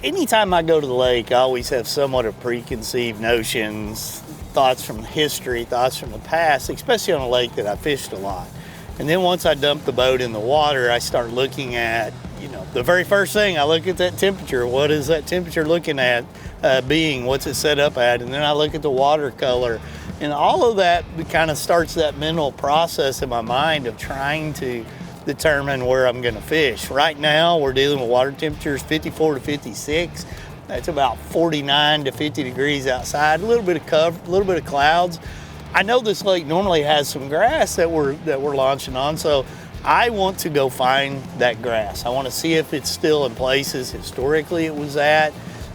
anytime I go to the lake, I always have somewhat of preconceived notions, thoughts from history, thoughts from the past, especially on a lake that I fished a lot. And then once I dump the boat in the water, I start looking at, the very first thing, I look at that temperature. What is that temperature looking at being? What's it set up at? And then I look at the water color. And all of that kind of starts that mental process in my mind of trying to determine where I'm going to fish. Right now, we're dealing with water temperatures 54 to 56. That's about 49 to 50 degrees outside. A little bit of cover, a little bit of clouds. I know this lake normally has some grass that we're launching on, so I want to go find that grass. I want to see if it's still in places historically it was at,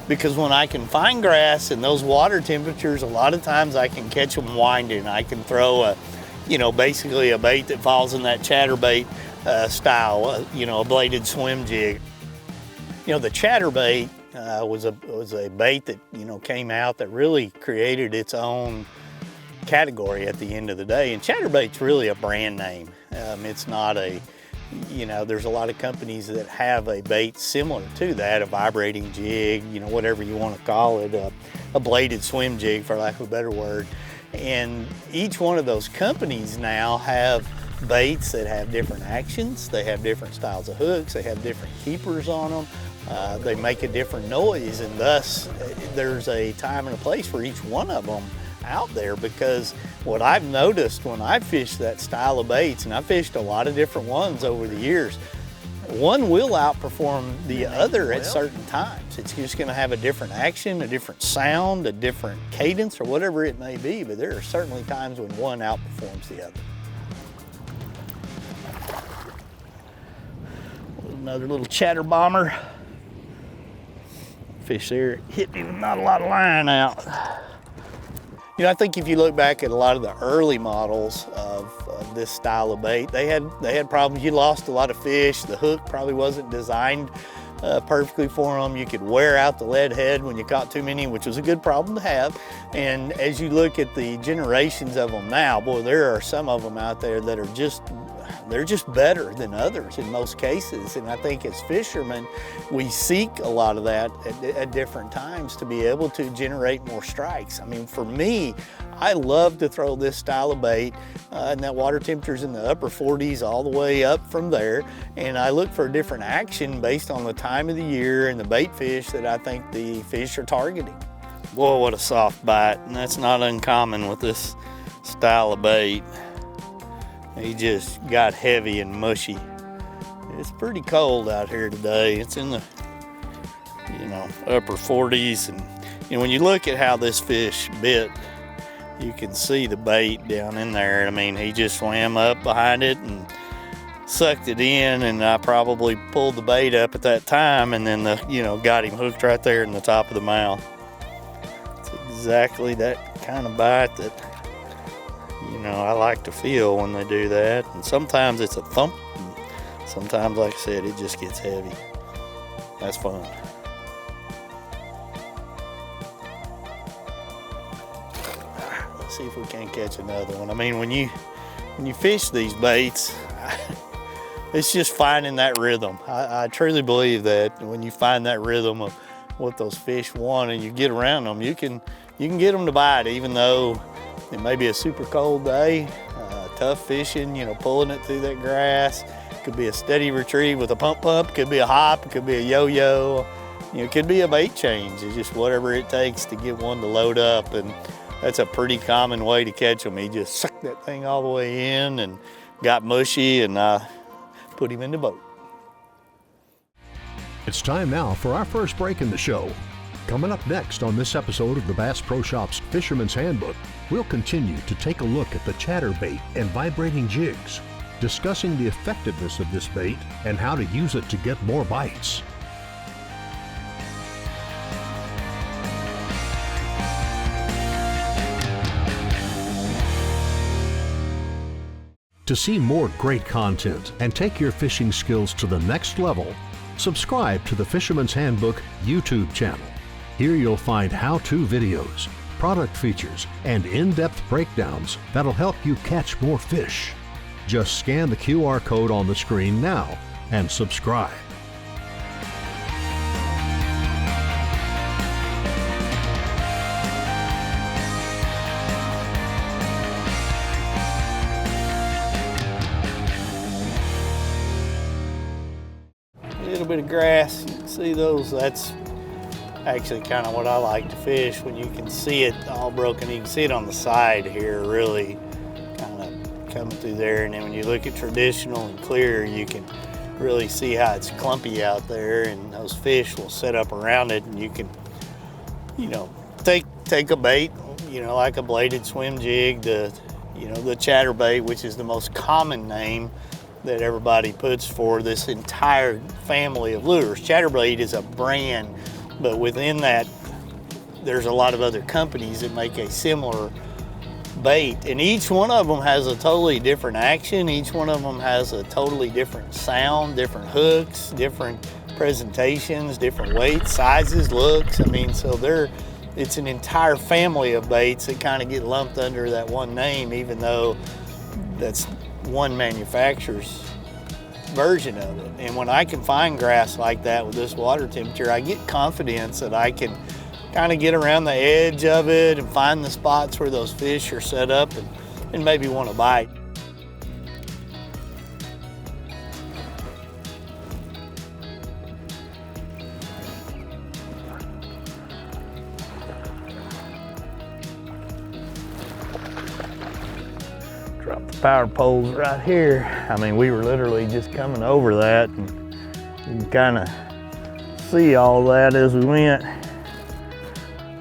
because when I can find grass and those water temperatures, a lot of times I can catch them winding. I can throw basically a bait that falls in that chatterbait style, a bladed swim jig. The chatterbait was a bait that came out that really created its own category at the end of the day. And chatterbait's really a brand name. It's not there's a lot of companies that have a bait similar to that, a vibrating jig, whatever you want to call it, a bladed swim jig, for lack of a better word. And each one of those companies now have baits that have different actions. They have different styles of hooks. They have different keepers on them. They make a different noise, and thus there's a time and a place for each one of them out there. Because what I've noticed when I fish that style of baits, and I've fished a lot of different ones over the years, one will outperform the other at certain times. It's just going to have a different action, a different sound, a different cadence, or whatever it may be, but there are certainly times when one outperforms the other. Another little chatter bomber. Fish there, hit me with not a lot of line out. I think if you look back at a lot of the early models of this style of bait, they had problems. You lost a lot of fish. The hook probably wasn't designed perfectly for them. You could wear out the lead head when you caught too many, which was a good problem to have. And as you look at the generations of them now, boy, there are some of them out there that are just better than others in most cases. And I think as fishermen, we seek a lot of that at different times to be able to generate more strikes. I mean, for me, I love to throw this style of bait, and that water temperature's in the upper 40s all the way up from there. And I look for a different action based on the time of the year and the bait fish that I think the fish are targeting. Boy, what a soft bite. And that's not uncommon with this style of bait. He just got heavy and mushy. It's pretty cold out here today. It's in the, upper 40s. And when you look at how this fish bit, you can see the bait down in there. I mean, he just swam up behind it and sucked it in, and I probably pulled the bait up at that time, and then got him hooked right there in the top of the mouth. It's exactly that kind of bite that I like to feel when they do that. And sometimes it's a thump, and sometimes, like I said, it just gets heavy. That's fun. Let's see if we can't catch another one. I mean, when you fish these baits, it's just finding that rhythm. I truly believe that when you find that rhythm of what those fish want and you get around them, you can get them to bite, even though it may be a super cold day, tough fishing, pulling it through that grass. Could be a steady retrieve with a pump, could be a hop, it could be a yo-yo, it could be a bait change. It's just whatever it takes to get one to load up, and that's a pretty common way to catch them. He just sucked that thing all the way in and got mushy, and I put him in the boat. It's time now for our first break in the show. Coming up next on this episode of the Bass Pro Shop's Fisherman's Handbook, we'll continue to take a look at the chatterbait and vibrating jigs, discussing the effectiveness of this bait and how to use it to get more bites. To see more great content and take your fishing skills to the next level, subscribe to the Fisherman's Handbook YouTube channel. Here you'll find how-to videos, product features, and in-depth breakdowns that'll help you catch more fish. Just scan the QR code on the screen now and subscribe. little bit of grass. You can see those. That's actually kind of what I like to fish, when you can see it all broken. You can see it on the side here, really kind of coming through there. And then when you look at traditional and clear, you can really see how it's clumpy out there, and those fish will set up around it, and you can, you know, take a bait, you know, like a bladed swim jig, the chatterbait, which is the most common name that everybody puts for this entire family of lures. Chatterbait is a brand, but within that, there's a lot of other companies that make a similar bait, and each one of them has a totally different action. Each one of them has a totally different sound, different hooks, different presentations, different weights, sizes, looks. I mean, so it's an entire family of baits that kind of get lumped under that one name, even though that's one manufacturer's version of it. And when I can find grass like that with this water temperature, I get confidence that I can kind of get around the edge of it and find the spots where those fish are set up and maybe want to bite. Drop the power poles right here. I mean, we were literally just coming over that, and you can kind of see all that as we went.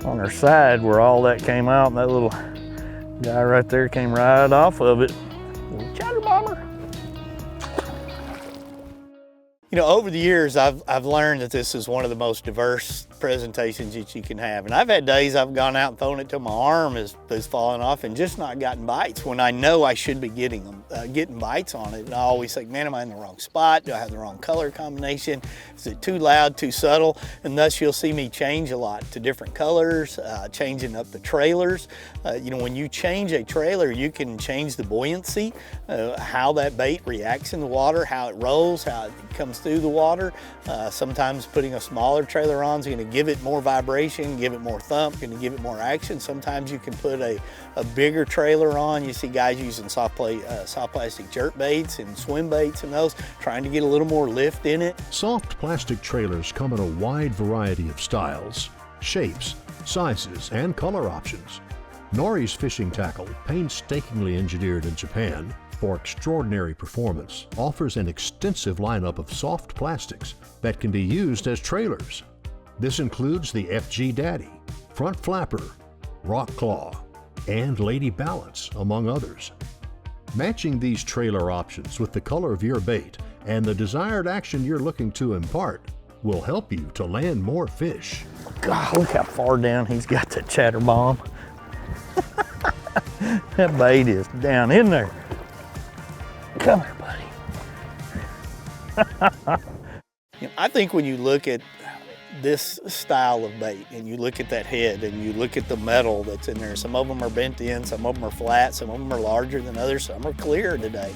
On our side where all that came out, and that little guy right there came right off of it. Little chatter bomber. You know, over the years, I've learned that this is one of the most diverse presentations that you can have. And I've had days I've gone out and thrown it till my arm is falling off and just not gotten bites, when I know I should be getting them, getting bites on it. And I always think, man, am I in the wrong spot? Do I have the wrong color combination? Is it too loud, too subtle? And thus you'll see me change a lot to different colors, changing up the trailers. You know, when you change a trailer, you can change the buoyancy, how that bait reacts in the water, how it rolls, how it comes through the water. Sometimes putting a smaller trailer on is going to give it more vibration, give it more thump, going to give it more action. Sometimes you can put a bigger trailer on. You see guys using soft plastic jerk baits and swim baits and those, trying to get a little more lift in it. Soft plastic trailers come in a wide variety of styles, shapes, sizes, and color options. Nori's fishing tackle, painstakingly engineered in Japan for extraordinary performance, offers an extensive lineup of soft plastics that can be used as trailers. This includes the FG Daddy, Front Flapper, Rock Claw, and Lady Balance, among others. Matching these trailer options with the color of your bait and the desired action you're looking to impart will help you to land more fish. God, look how far down he's got that chatter bomb. That bait is down in there. Come here, buddy. You know, I think when you look at this style of bait and you look at that head and you look at the metal that's in there, some of them are bent in, some of them are flat, some of them are larger than others, some are clear today.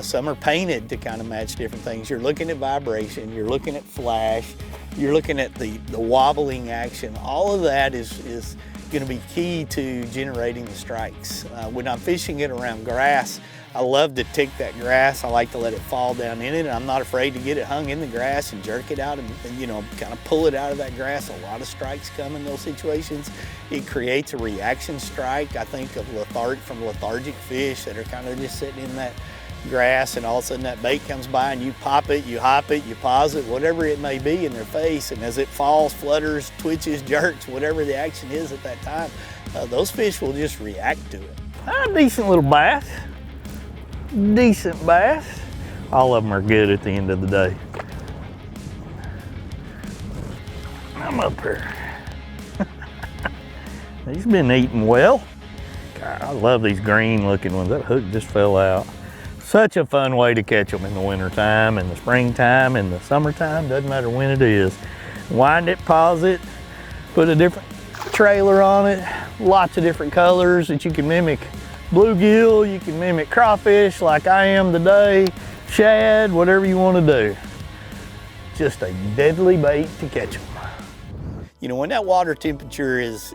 Some are painted to kind of match different things. You're looking at vibration, you're looking at flash, you're looking at the wobbling action. All of that is going to be key to generating the strikes. When I'm fishing it around grass, I love to tick that grass. I like to let it fall down in it, and I'm not afraid to get it hung in the grass and jerk it out and you know, kind of pull it out of that grass. A lot of strikes come in those situations. It creates a reaction strike. I think of lethargic fish that are kind of just sitting in that grass, and all of a sudden that bait comes by and you pop it, you hop it, you pause it, whatever it may be in their face, and as it falls, flutters, twitches, jerks, whatever the action is at that time, those fish will just react to it. A decent little bass. Decent bass. All of them are good at the end of the day. I'm up here. He's been eating well. God, I love these green looking ones. That hook just fell out. Such a fun way to catch them in the wintertime, in the springtime, in the summertime, doesn't matter when it is. Wind it, pause it, put a different trailer on it, lots of different colors that you can mimic. Bluegill, you can mimic crawfish like I am today, shad, whatever you want to do. Just a deadly bait to catch them. You know, when that water temperature is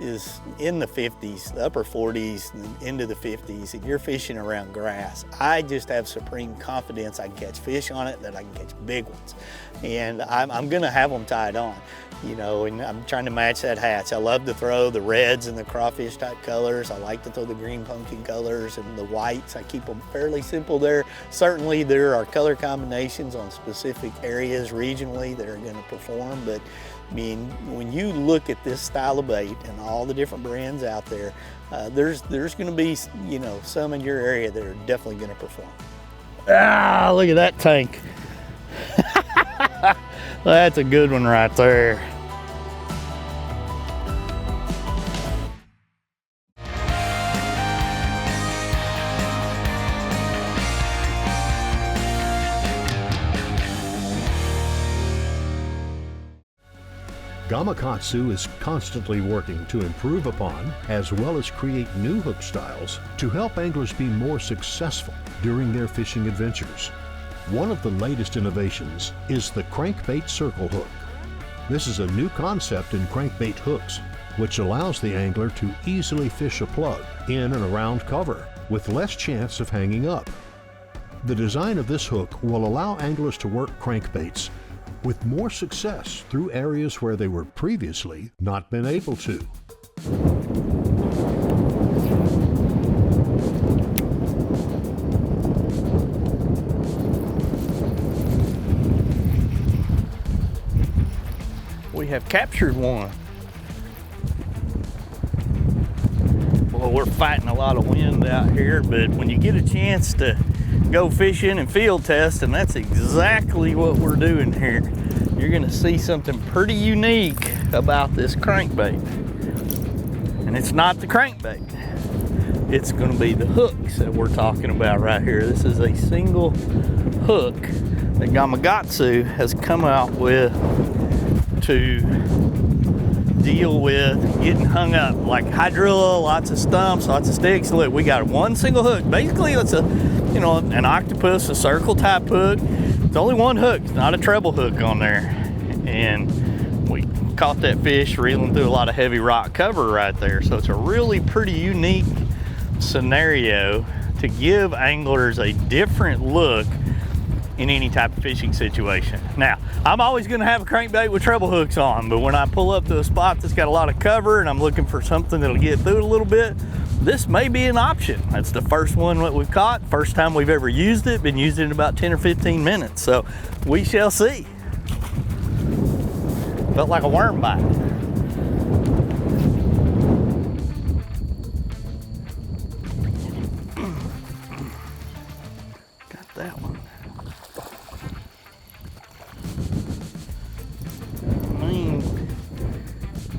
in the 50s, the upper 40s, and into the 50s, and you're fishing around grass, I just have supreme confidence I can catch fish on it, that I can catch big ones. And I'm gonna have them tied on, you know, and I'm trying to match that hatch. I love to throw the reds and the crawfish type colors. I like to throw the green pumpkin colors and the whites. I keep them fairly simple there. Certainly there are color combinations on specific areas regionally that are gonna perform, but I mean, when you look at this style of bait and all the different brands out there, there's going to be, you know, some in your area that are definitely going to perform. Ah, look at that tank. That's a good one right there. Gamakatsu is constantly working to improve upon, as well as create new hook styles to help anglers be more successful during their fishing adventures. One of the latest innovations is the Crankbait Circle hook. This is a new concept in crankbait hooks, which allows the angler to easily fish a plug in and around cover with less chance of hanging up. The design of this hook will allow anglers to work crankbaits with more success through areas where they were previously not been able to. We have captured one. Well, we're fighting a lot of wind out here, but when you get a chance to go fishing and field test, and that's exactly what we're doing here, you're gonna see something pretty unique about this crankbait. And it's not the crankbait. It's gonna be the hooks that we're talking about right here. This is a single hook that Gamakatsu has come out with to deal with getting hung up, like hydrilla, lots of stumps, lots of sticks. Look, we got one single hook. Basically, it's a, you know, an octopus, a circle type hook. It's only one hook, it's not a treble hook on there. And we caught that fish reeling through a lot of heavy rock cover right there. So it's a really pretty unique scenario to give anglers a different look in any type of fishing situation. Now, I'm always gonna have a crankbait with treble hooks on, but when I pull up to a spot that's got a lot of cover and I'm looking for something that'll get through it a little bit, this may be an option. That's the first one that we've caught, first time we've ever used it, been using it about 10 or 15 minutes, so we shall see. Felt like a worm bite. Got that one.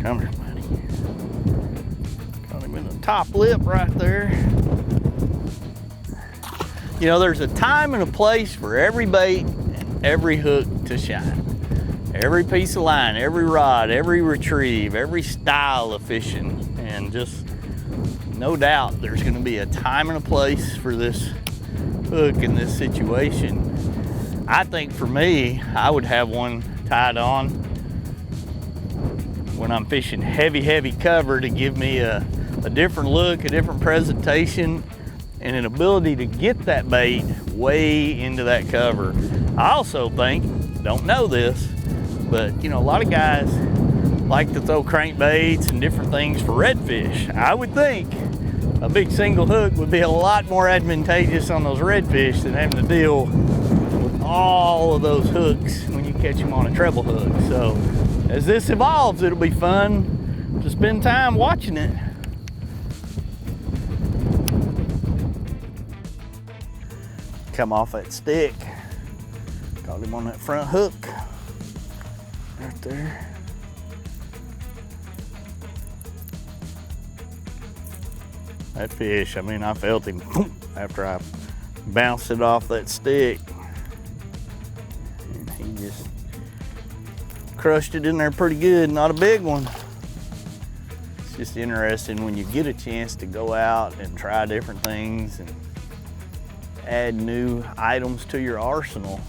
Come here, buddy. Got him in the top lip right there. You know, there's a time and a place for every bait and every hook to shine. Every piece of line, every rod, every retrieve, every style of fishing. And just no doubt there's gonna be a time and a place for this hook in this situation. I think for me, I would have one tied on when I'm fishing heavy cover to give me a different look, a different presentation, and an ability to get that bait way into that cover. I also think, don't know this, but you know, a lot of guys like to throw crankbaits and different things for redfish. I would think a big single hook would be a lot more advantageous on those redfish than having to deal with all of those hooks when you catch them on a treble hook. So as this evolves, it'll be fun to spend time watching it. Come off that stick. Caught him on that front hook. Right there. That fish, I mean, I felt him after I bounced it off that stick. And he just crushed it in there pretty good. Not a big one. It's just interesting when you get a chance to go out and try different things and add new items to your arsenal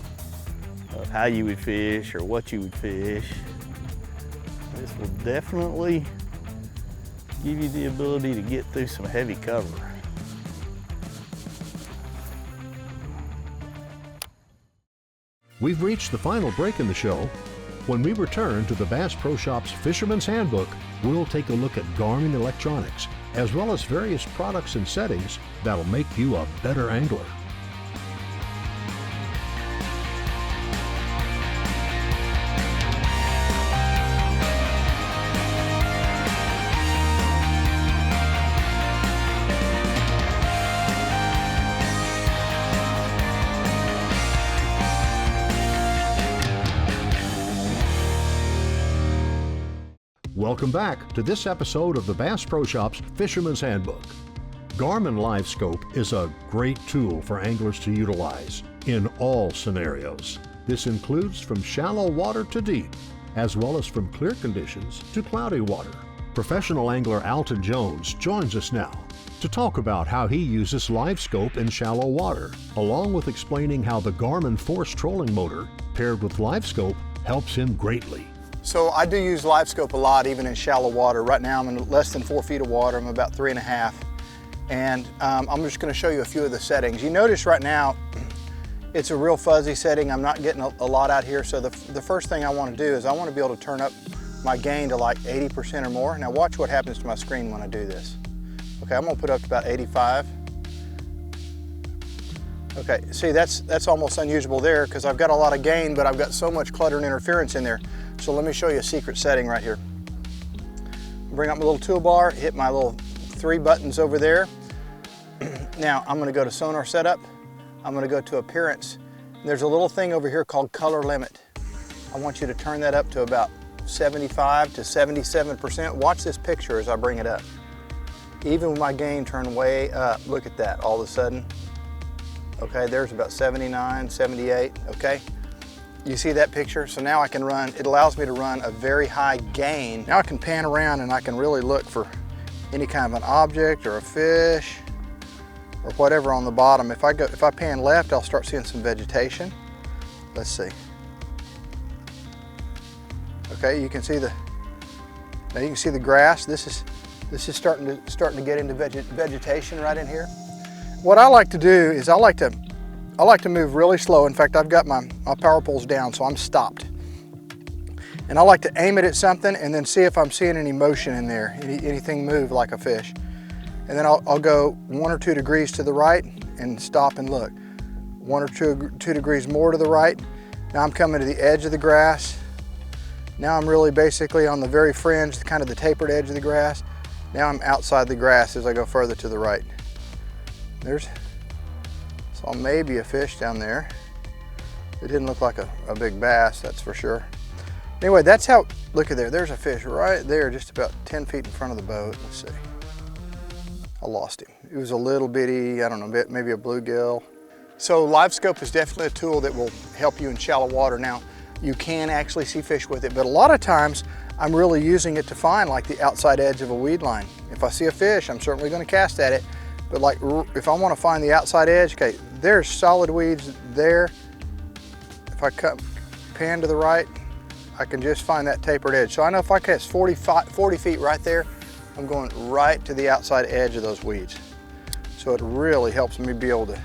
of how you would fish or what you would fish. This will definitely give you the ability to get through some heavy cover. We've reached the final break in the show. When we return to the Bass Pro Shop's Fisherman's Handbook, we'll take a look at Garmin electronics, as well as various products and settings that'll make you a better angler. Welcome back to this episode of the Bass Pro Shop's Fisherman's Handbook. Garmin LiveScope is a great tool for anglers to utilize in all scenarios. This includes from shallow water to deep, as well as from clear conditions to cloudy water. Professional angler Alton Jones joins us now to talk about how he uses LiveScope in shallow water, along with explaining how the Garmin Force trolling motor paired with LiveScope helps him greatly. So I do use LiveScope a lot, even in shallow water. Right now I'm in less than 4 feet of water. I'm about 3.5. And I'm just gonna show you a few of the settings. You notice right now, it's a real fuzzy setting. I'm not getting a lot out here. So the first thing I wanna do is I wanna be able to turn up my gain to like 80% or more. Now watch what happens to my screen when I do this. Okay, I'm gonna put up to about 85. Okay, see that's almost unusable there because I've got a lot of gain, but I've got so much clutter and interference in there. So let me show you a secret setting right here. Bring up my little toolbar, hit my little 3 buttons over there. Now I'm gonna go to sonar setup. I'm gonna go to appearance. There's a little thing over here called color limit. I want you to turn that up to about 75 to 77%. Watch this picture as I bring it up. Even with my gain turned way up, look at that all of a sudden. Okay, there's about 79, 78, okay? You see that picture? So now I can run, it allows me to run a very high gain. Now I can pan around and I can really look for any kind of an object or a fish or whatever on the bottom. If I pan left, I'll start seeing some vegetation. Let's see. Okay, you can see the grass. This is starting to get into vegetation right in here. What I like to do is I like to move really slow. In fact, I've got my power poles down, so I'm stopped. And I like to aim it at something and then see if I'm seeing any motion in there, anything move like a fish. And then I'll go 1 or 2 degrees to the right and stop and look. 1 or 2 degrees more to the right. Now I'm coming to the edge of the grass. Now I'm really basically on the very fringe, kind of the tapered edge of the grass. Now I'm outside the grass as I go further to the right. Saw maybe a fish down there. It didn't look like a big bass, that's for sure. Anyway, that's how, look at there, there's a fish right there, just about 10 feet in front of the boat. Let's see. I lost him. It was a little bitty, I don't know, maybe a bluegill. So LiveScope is definitely a tool that will help you in shallow water. Now, you can actually see fish with it, but a lot of times I'm really using it to find like the outside edge of a weed line. If I see a fish, I'm certainly gonna cast at it. But like if I want to find the outside edge, okay, there's solid weeds there. If I pan to the right, I can just find that tapered edge. So I know if I cast 40 feet right there, I'm going right to the outside edge of those weeds. So it really helps me be able to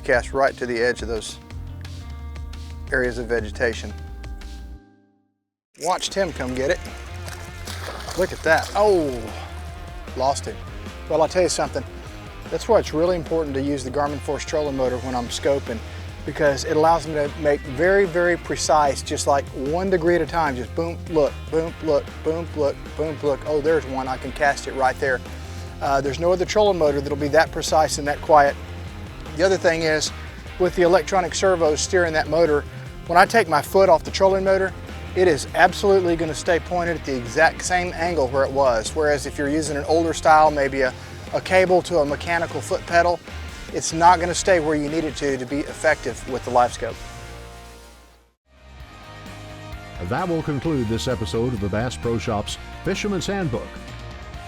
cast right to the edge of those areas of vegetation. Watch Tim come get it. Look at that. Oh. Lost him. Well, I'll tell you something. That's why it's really important to use the Garmin Force trolling motor when I'm scoping, because it allows me to make very, very precise, just like 1 degree at a time. Just boom, look, boom, look, boom, look, boom, look. Oh, there's one. I can cast it right there. There's no other trolling motor that'll be that precise and that quiet. The other thing is, with the electronic servos steering that motor, when I take my foot off the trolling motor, it is absolutely going to stay pointed at the exact same angle where it was. Whereas if you're using an older style, maybe a cable to a mechanical foot pedal, it's not going to stay where you need it to be effective with the LiveScope. That will conclude this episode of the Bass Pro Shop's Fisherman's Handbook.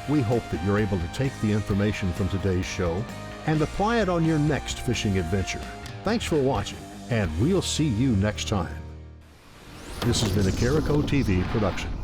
We hope that you're able to take the information from today's show and apply it on your next fishing adventure. Thanks for watching, and we'll see you next time. This has been a Carico TV production.